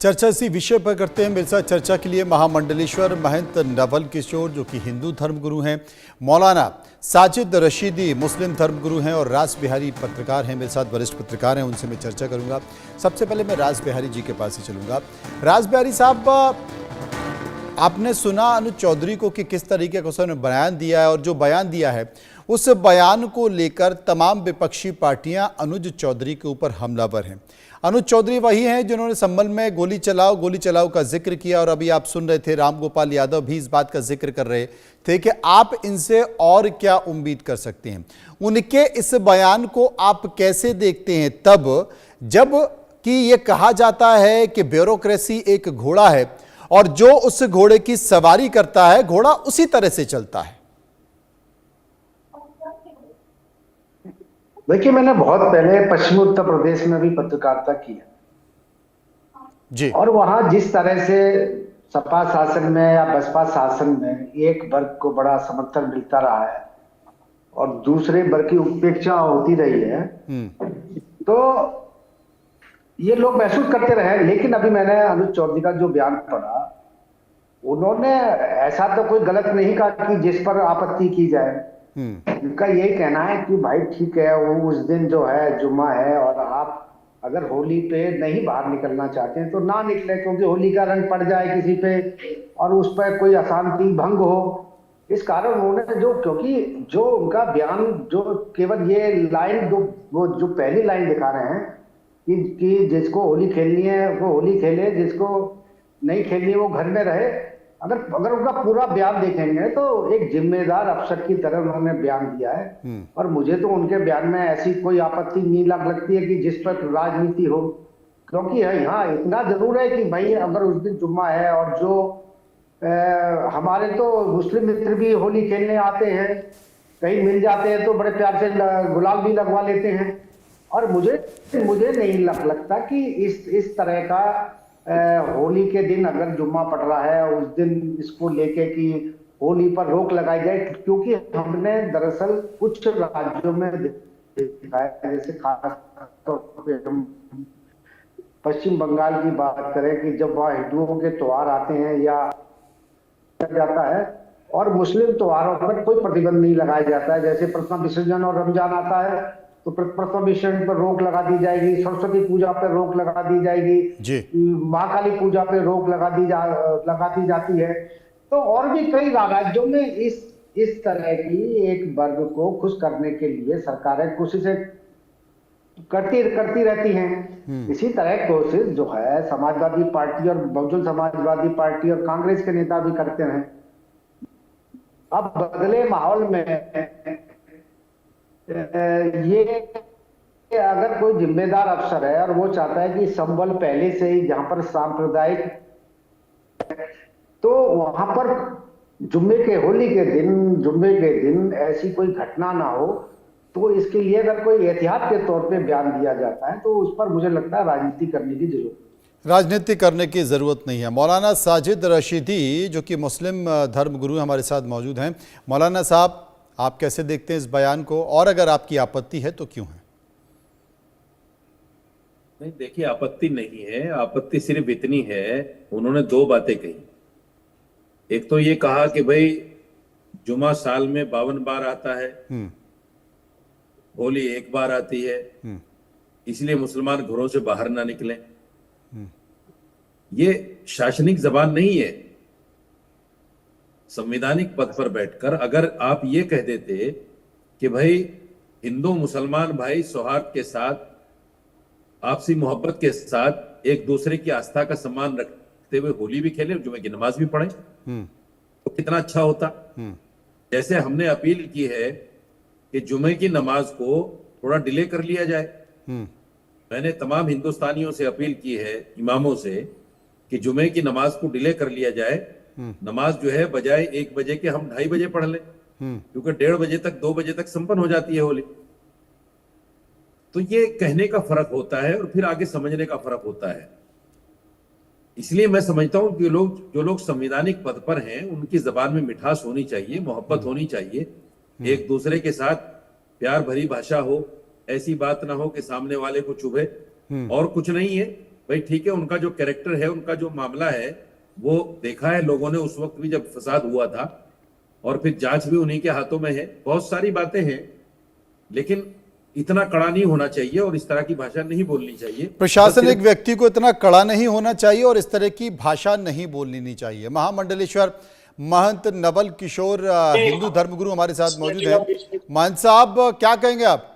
चर्चा इसी विषय पर करते हैं। मेरे साथ चर्चा के लिए महामंडलेश्वर महंत नवल किशोर जो कि हिंदू धर्मगुरु हैं, मौलाना साजिद रशीदी मुस्लिम धर्मगुरु हैं और रास बिहारी पत्रकार हैं। मेरे साथ वरिष्ठ पत्रकार हैं, उनसे मैं चर्चा करूंगा। सबसे पहले मैं रास बिहारी जी के पास ही चलूंगा। रास बिहारी साहब, आपने सुना अनुज चौधरी को कि किस तरीके का उसने बयान दिया है, और जो बयान दिया है उस बयान को लेकर तमाम विपक्षी पार्टियां अनुज चौधरी के ऊपर हमलावर हैं। अनुज चौधरी वही हैं जिन्होंने संभल में गोली चलाओ का जिक्र किया, और अभी आप सुन रहे थे राम गोपाल यादव भी इस बात का जिक्र कर रहे थे कि आप इनसे और क्या उम्मीद कर सकते हैं। उनके इस बयान को आप कैसे देखते हैं तब जब कि ये कहा जाता है कि ब्यूरोक्रेसी एक घोड़ा है और जो उस घोड़े की सवारी करता है घोड़ा उसी तरह से चलता है। देखिए, मैंने बहुत पहले पश्चिमी उत्तर प्रदेश में भी पत्रकारिता की है जी, और वहां जिस तरह से सपा शासन में या बसपा शासन में एक वर्ग को बड़ा समर्थन मिलता रहा है और दूसरे वर्ग की उपेक्षा होती रही है, तो ये लोग महसूस करते रहे। लेकिन अभी मैंने अनुज चौधरी का जो बयान पढ़ा, उन्होंने ऐसा तो कोई गलत नहीं कहा कि जिस पर आपत्ति की जाए। उनका यही कहना है कि भाई ठीक है, वो उस दिन जो है जुम्मा है और आप अगर होली पे नहीं बाहर निकलना चाहते हैं तो ना निकले, क्योंकि होली का रंग पड़ जाए किसी पे और उस पर कोई अशांति भंग हो। इस कारण उन्होंने क्योंकि जो उनका बयान जो केवल ये लाइन वो जो पहली लाइन दिखा रहे हैं कि जिसको होली खेलनी है वो होली खेले, जिसको नहीं खेलनी है वो घर में रहे। अगर उनका पूरा बयान देखेंगे तो एक जिम्मेदार अफसर की तरह उन्होंने बयान दिया है। और मुझे तो उनके बयान में ऐसी कोई आपत्ति नहीं लगती है कि जिस पर राजनीति हो, क्योंकि यहाँ इतना जरूर है कि भाई अगर उस दिन जुम्मा है और जो हमारे तो मुस्लिम मित्र भी होली खेलने आते हैं, कहीं मिल जाते हैं तो बड़े प्यार से गुलाल भी लगवा लेते हैं। और मुझे नहीं लगता कि इस तरह का होली के दिन अगर जुम्मा पड़ रहा है उस दिन इसको लेके कि होली पर रोक लगाई जाए, क्योंकि हमने दरअसल कुछ राज्यों में देखा है, जैसे खासतौर पे हम पश्चिम बंगाल की बात करें कि जब वहाँ हिंदुओं के त्योहार आते हैं या जाता है और मुस्लिम त्योहारों पर कोई प्रतिबंध नहीं लगाया जाता है, जैसे प्रथम विसर्जन और रमजान आता है तो प्रथम विसर्जन पर रोक लगा दी जाएगी, सरस्वती पूजा पर रोक लगा दी जाएगी, महाकाली पूजा पे रोक लगा दी जाती है। तो और भी कई राज्यों में इस तरह की एक वर्ग को खुश करने के लिए सरकारें कोशिशें करती रहती हैं। इसी तरह कोशिश जो है समाजवादी पार्टी और बहुजन समाजवादी पार्टी और कांग्रेस के नेता भी करते हैं। अब बदले माहौल में ये अगर कोई जिम्मेदार अफसर है और वो चाहता है कि संबल पहले से ही जहां पर सांप्रदायिक, तो वहां पर जुम्मे के दिन ऐसी कोई घटना ना हो, तो इसके लिए अगर कोई एहतियात के तौर पे बयान दिया जाता है तो उस पर मुझे लगता है राजनीति करने की जरूरत नहीं है। मौलाना साजिद रशीदी जो कि मुस्लिम धर्मगुरु हमारे साथ मौजूद हैं। मौलाना साहब, आप कैसे देखते हैं इस बयान को, और अगर आपकी आपत्ति है तो क्यों है? नहीं, देखिए, आपत्ति नहीं है। आपत्ति सिर्फ इतनी है, उन्होंने दो बातें कही। एक तो ये कहा कि भाई जुमा साल में 52 बार आता है, होली एक बार आती है, इसलिए मुसलमान घरों से बाहर ना निकलें। ये शासनिक जबान नहीं है। संवैधानिक पद पर बैठकर अगर आप ये कह देते कि भाई हिंदू मुसलमान भाई सौहार्द के साथ, आपसी मोहब्बत के साथ एक दूसरे की आस्था का सम्मान रखते हुए होली भी खेले, जुमे की नमाज भी पढ़े, तो कितना अच्छा होता। जैसे हमने अपील की है कि जुमे की नमाज को थोड़ा डिले कर लिया जाए। मैंने तमाम हिंदुस्तानियों से अपील की है, इमामों से, कि जुमे की नमाज को डिले कर लिया जाए। नमाज जो है बजाय 1 बजे के हम 2:30 बजे पढ़ लें, क्योंकि 1:30 बजे तक 2 बजे तक संपन्न हो जाती है होली। तो ये कहने का फर्क होता है और फिर आगे समझने का फर्क होता है। इसलिए मैं समझता हूं कि जो लोग संवैधानिक पद पर हैं उनकी जबान में मिठास होनी चाहिए, मोहब्बत होनी चाहिए, एक दूसरे के साथ प्यार भरी भाषा हो, ऐसी बात ना हो कि सामने वाले को चुभे। और कुछ नहीं है, भाई ठीक है, उनका जो कैरेक्टर है, उनका जो मामला है, वो देखा है लोगों ने उस वक्त भी जब फसाद हुआ था, और फिर जांच भी उन्हीं के हाथों में है। बहुत सारी बातें हैं, लेकिन इतना कड़ा नहीं होना चाहिए और इस तरह की भाषा नहीं बोलनी चाहिए। प्रशासन एक व्यक्ति को इतना कड़ा नहीं होना चाहिए और इस तरह की भाषा नहीं बोलनी चाहिए। महामंडलेश्वर महंत नवल किशोर हिंदू धर्मगुरु हमारे साथ मौजूद हैं। महंत साहब, क्या कहेंगे आप?